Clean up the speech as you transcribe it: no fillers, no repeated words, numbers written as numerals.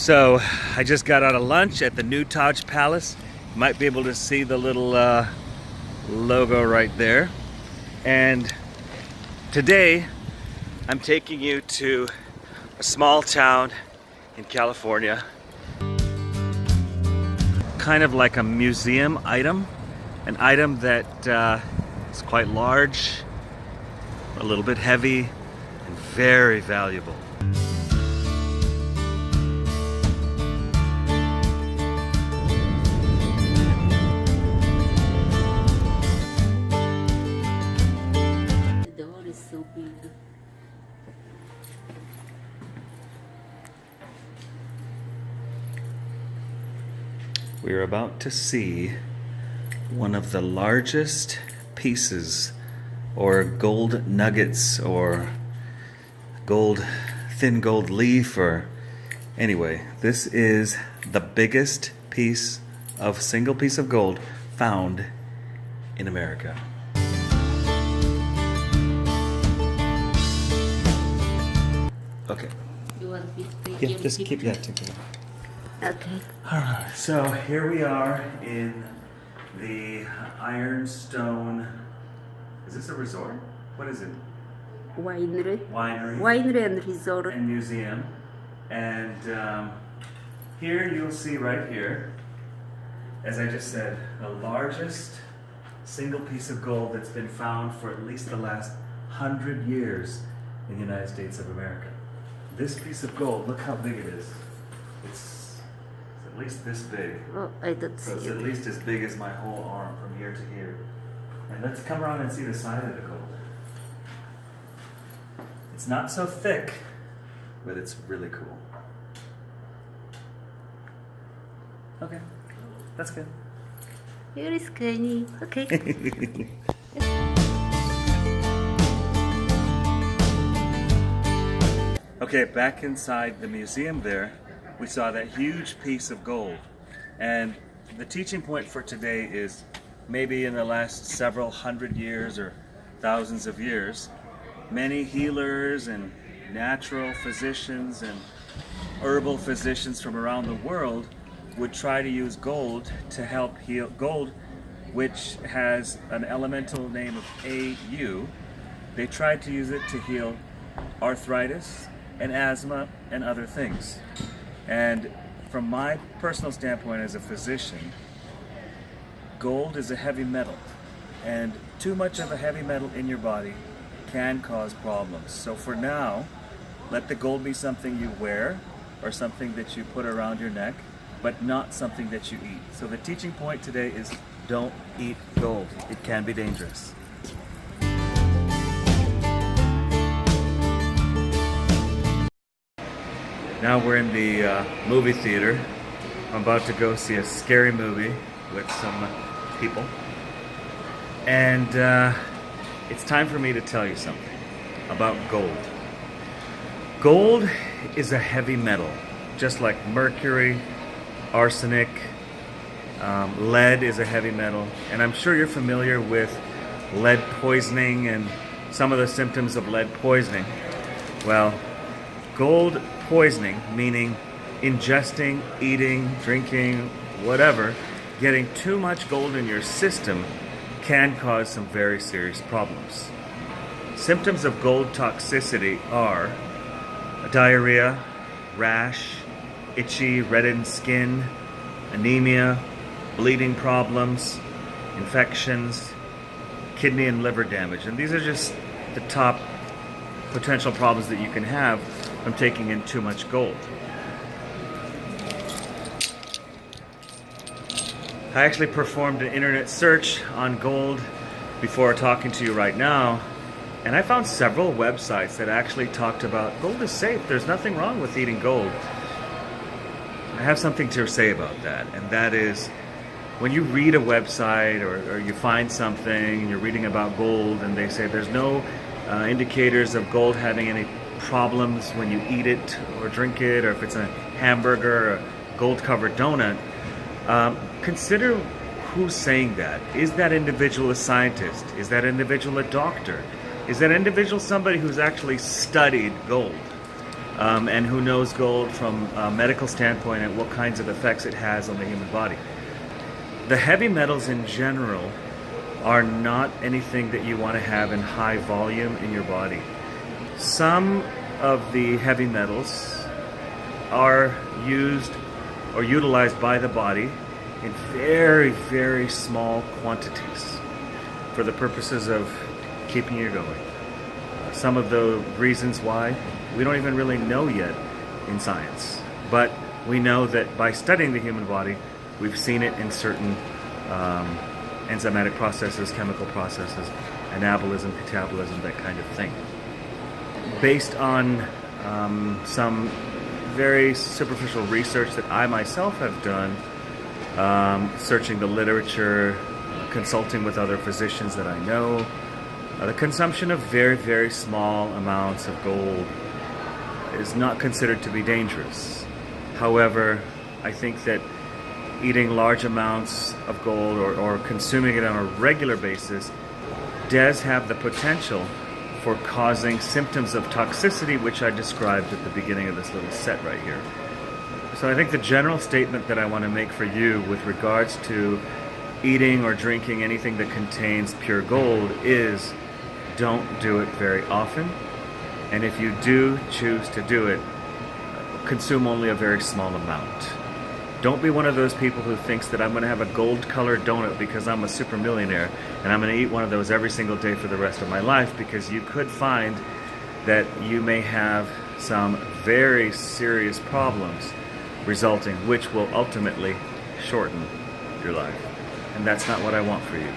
So I just got out of lunch at the new Taj Palace. You might be able to see the little logo right there. And today I'm taking you to a small town in California. Kind of like a museum item, an item that is quite large, a little bit heavy, and very valuable. The door is so big. We're about to see one of the largest pieces or gold nuggets or thin gold leaf, or anyway, this is the biggest single piece of gold found in America. Okay. You want me to take Yeah, your just keep picture? that together. Okay. Alright, so here we are in the Ironstone. Is this a resort? What is it? Winery. Winery Winery and resort. and museum. And here you'll see right here, as I just said, the largest single piece of gold that's been found for at least the last 100 years in the United States of America. This piece of gold, look how big it is. It's at least this big. Oh, I don't So it's see at it. least as big as my whole arm from here to here. And let's come around and see the side of the gold. It's not so thick, but it's really cool. Okay, that's good. Here is Kenny. Okay. Okay, back inside the museum there, we saw that huge piece of gold. And the teaching point for today is maybe in the last several hundred years or thousands of years, many healers and natural physicians and herbal physicians from around the world would try to use gold to help heal. Gold, which has an elemental name of AU, they tried to use it to heal arthritis and asthma and other things. And from my personal standpoint as a physician, gold is a heavy metal, and too much of a heavy metal in your body can cause problems. So for now, let the gold be something you wear or something that you put around your neck, but not something that you eat. So the teaching point today is don't eat gold. It can be dangerous. Now we're in the movie theater. I'm about to go see a scary movie with some people. And it's time for me to tell you something about gold. Gold is a heavy metal, just like mercury, arsenic, lead is a heavy metal. And I'm sure you're familiar with lead poisoning and some of the symptoms of lead poisoning. Well, gold poisoning, meaning ingesting, eating, drinking, whatever, getting too much gold in your system can cause some very serious problems. Symptoms of gold toxicity are diarrhea, rash, itchy, reddened skin, anemia, bleeding problems, infections, kidney and liver damage. And these are just the top potential problems that you can have from taking in too much gold. I actually performed an internet search on gold before talking to you right now, and I found several websites that actually talked about gold is safe. There's nothing wrong with eating gold. I have something to say about that, and that is when you read a website or you find something, you're reading about gold, and they say there's no indicators of gold having any problems when you eat it or drink it, or if it's a hamburger or a gold-covered donut, consider who's saying that. Is that individual a scientist? Is that individual a doctor? Is that individual somebody who's actually studied gold? and who knows gold from a medical standpoint and what kinds of effects it has on the human body. The heavy metals in general are not anything that you want to have in high volume in your body. Some of the heavy metals are used or utilized by the body in very, very small quantities for the purposes of keeping you going. Some of the reasons why we don't even really know yet in science, but we know that by studying the human body, we've seen it in certain enzymatic processes, chemical processes, anabolism, catabolism, that kind of thing. Based on some very superficial research that I myself have done, searching the literature, consulting with other physicians that I know, the consumption of very, very small amounts of gold is not considered to be dangerous. However, I think that eating large amounts of gold or consuming it on a regular basis does have the potential for causing symptoms of toxicity, which I described at the beginning of this little set right here. So I think the general statement that I want to make for you with regards to eating or drinking anything that contains pure gold is don't do it very often. And if you do choose to do it, consume only a very small amount. Don't be one of those people who thinks that I'm going to have a gold-colored donut because I'm a super millionaire and I'm going to eat one of those every single day for the rest of my life, because you could find that you may have some very serious problems resulting, which will ultimately shorten your life. And that's not what I want for you.